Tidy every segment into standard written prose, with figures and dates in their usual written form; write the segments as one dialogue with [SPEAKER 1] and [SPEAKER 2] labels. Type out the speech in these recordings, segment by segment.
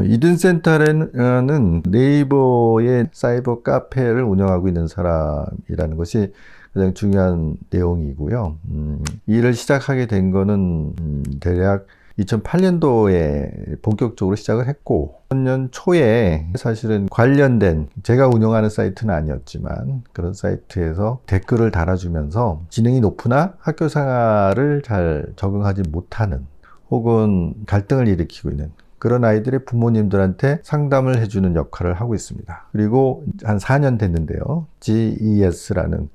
[SPEAKER 1] 이든센터라는 네이버의 사이버 카페를 운영하고 있는 사람이라는 것이 가장 중요한 내용이고요. 이 일을 시작하게 된 거는 대략 2008년도에 본격적으로 시작을 했고, 2000년 초에 사실은 관련된 제가 운영하는 사이트는 아니었지만 그런 사이트에서 댓글을 달아주면서 지능이 높으나 학교 생활을 잘 적응하지 못하는 혹은 갈등을 일으키고 있는 그런 아이들의 부모님들한테 상담을 해주는 역할을 하고 있습니다. 그리고 한 4년 됐는데요. GES라는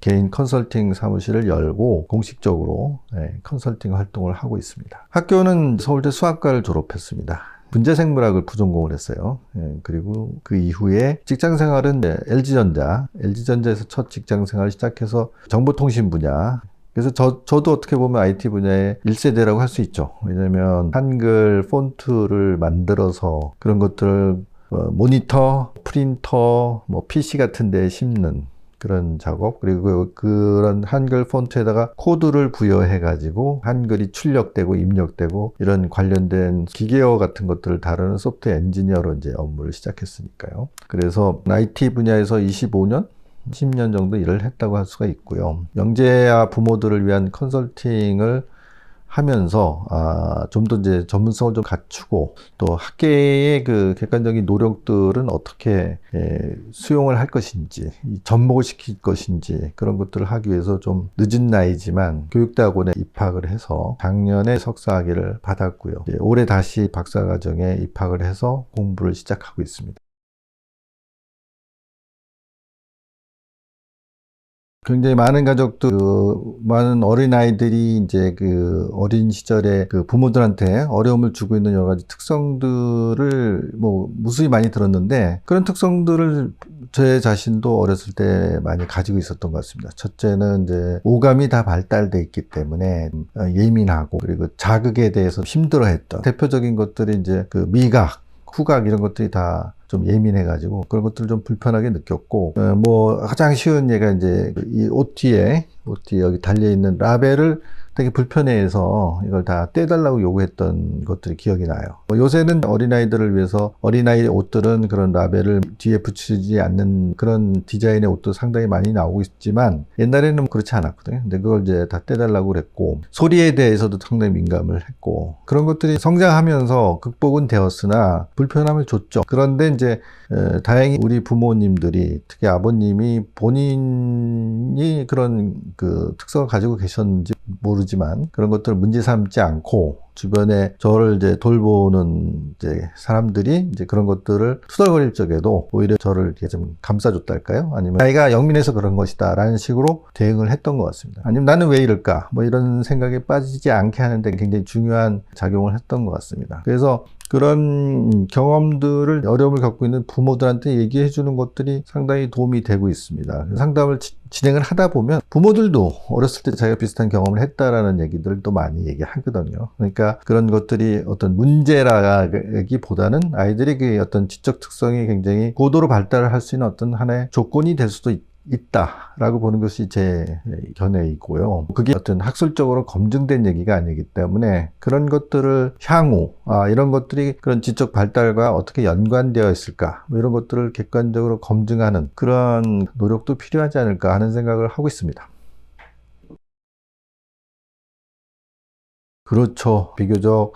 [SPEAKER 1] 개인 컨설팅 사무실을 열고 공식적으로 컨설팅 활동을 하고 있습니다. 학교는 서울대 수학과를 졸업했습니다. 분자생물학을 부전공을 했어요. 그리고 그 이후에 직장생활은 LG전자에서 첫 직장생활을 시작해서 정보통신 분야. 그래서 저도 어떻게 보면 IT 분야의 1세대라고 할 수 있죠. 왜냐면 한글 폰트를 만들어서 그런 것들을 모니터, 프린터, PC 같은 데 심는 그런 작업, 그리고 그런 한글 폰트에다가 코드를 부여해 가지고 한글이 출력되고 입력되고 이런 관련된 기계어 같은 것들을 다루는 소프트웨어 엔지니어로 이제 업무를 시작했으니까요. 그래서 IT 분야에서 25년 10년 정도 일을 했다고 할 수가 있고요. 영재아 부모들을 위한 컨설팅을 하면서 좀 더 이제 전문성을 좀 갖추고 또 학계의 그 객관적인 노력들은 어떻게 수용을 할 것인지, 접목을 시킬 것인지 그런 것들을 하기 위해서 좀 늦은 나이지만 교육대학원에 입학을 해서 작년에 석사학위를 받았고요. 올해 다시 박사과정에 입학을 해서 공부를 시작하고 있습니다. 굉장히 많은 가족들, 많은 어린아이들이 이제 그 어린 시절에 그 부모들한테 어려움을 주고 있는 여러 가지 특성들을 무수히 많이 들었는데 그런 특성들을 제 자신도 어렸을 때 많이 가지고 있었던 것 같습니다. 첫째는 이제 오감이 다 발달돼 있기 때문에 예민하고 그리고 자극에 대해서 힘들어했던 대표적인 것들이 이제 그 미각, 후각 이런 것들이 다 좀 예민해가지고 그런 것들을 좀 불편하게 느꼈고, 가장 쉬운 예가 이제 이 옷 뒤에 여기 달려있는 라벨을 되게 불편해해서 이걸 다 떼달라고 요구했던 것들이 기억이 나요. 요새는 어린아이들을 위해서 어린아이의 옷들은 그런 라벨을 뒤에 붙이지 않는 그런 디자인의 옷도 상당히 많이 나오고 있지만 옛날에는 그렇지 않았거든요. 근데 그걸 이제 다 떼달라고 그랬고 소리에 대해서도 상당히 민감을 했고 그런 것들이 성장하면서 극복은 되었으나 불편함을 줬죠. 그런데 이제 다행히 우리 부모님들이 특히 아버님이 본인이 그런 그 특성을 가지고 계셨는지 모르지만 그런 것들을 문제 삼지 않고 주변에 저를 이제 돌보는 이제 사람들이 이제 그런 것들을 투덜거릴 적에도 오히려 저를 이렇게 좀 감싸줬달까요? 아니면 아이가 영민해서 그런 것이다 라는 식으로 대응을 했던 것 같습니다. 아니면 나는 왜 이럴까? 이런 생각에 빠지지 않게 하는데 굉장히 중요한 작용을 했던 것 같습니다. 그래서 그런 경험들을 어려움을 갖고 있는 부모들한테 얘기해 주는 것들이 상당히 도움이 되고 있습니다. 상담을 진행을 하다 보면 부모들도 어렸을 때 자기가 비슷한 경험을 했다라는 얘기들도 많이 얘기하거든요. 그러니까 그런 것들이 어떤 문제라기보다는 아이들이 그 어떤 지적 특성이 굉장히 고도로 발달을 할 수 있는 어떤 하나의 조건이 될 수도 있다라고 보는 것이 제 견해이고요. 그게 어떤 학술적으로 검증된 얘기가 아니기 때문에 그런 것들을 향후 이런 것들이 그런 지적 발달과 어떻게 연관되어 있을까 이런 것들을 객관적으로 검증하는 그런 노력도 필요하지 않을까 하는 생각을 하고 있습니다. 그렇죠. 비교적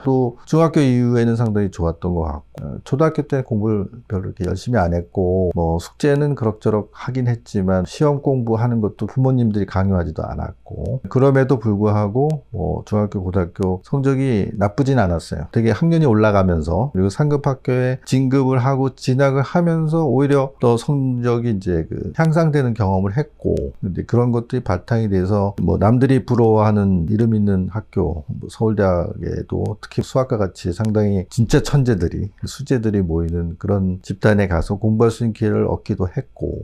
[SPEAKER 1] 또 중학교 이후에는 상당히 좋았던 것 같고 초등학교 때 공부를 별로 이렇게 열심히 안 했고 숙제는 그럭저럭 하긴 했지만 시험 공부하는 것도 부모님들이 강요하지도 않았고 그럼에도 불구하고 중학교 고등학교 성적이 나쁘진 않았어요. 되게 학년이 올라가면서 그리고 상급 학교에 진급을 하고 진학을 하면서 오히려 더 성적이 이제 향상되는 경험을 했고 근데 그런 것들이 바탕이 돼서 남들이 부러워하는 이름 있는 학교, 서울대학에도 특히 수학과 같이 상당히 진짜 천재들이, 수재들이 모이는 그런 집단에 가서 공부할 수 있는 기회를 얻기도 했고,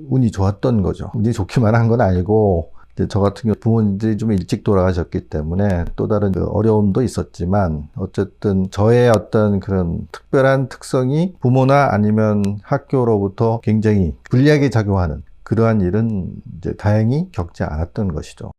[SPEAKER 1] 운이 좋았던 거죠. 운이 좋기만 한 건 아니고, 저 같은 경우 부모님들이 좀 일찍 돌아가셨기 때문에 또 다른 어려움도 있었지만, 어쨌든 저의 어떤 그런 특별한 특성이 부모나 아니면 학교로부터 굉장히 불리하게 작용하는 그러한 일은 이제 다행히 겪지 않았던 것이죠.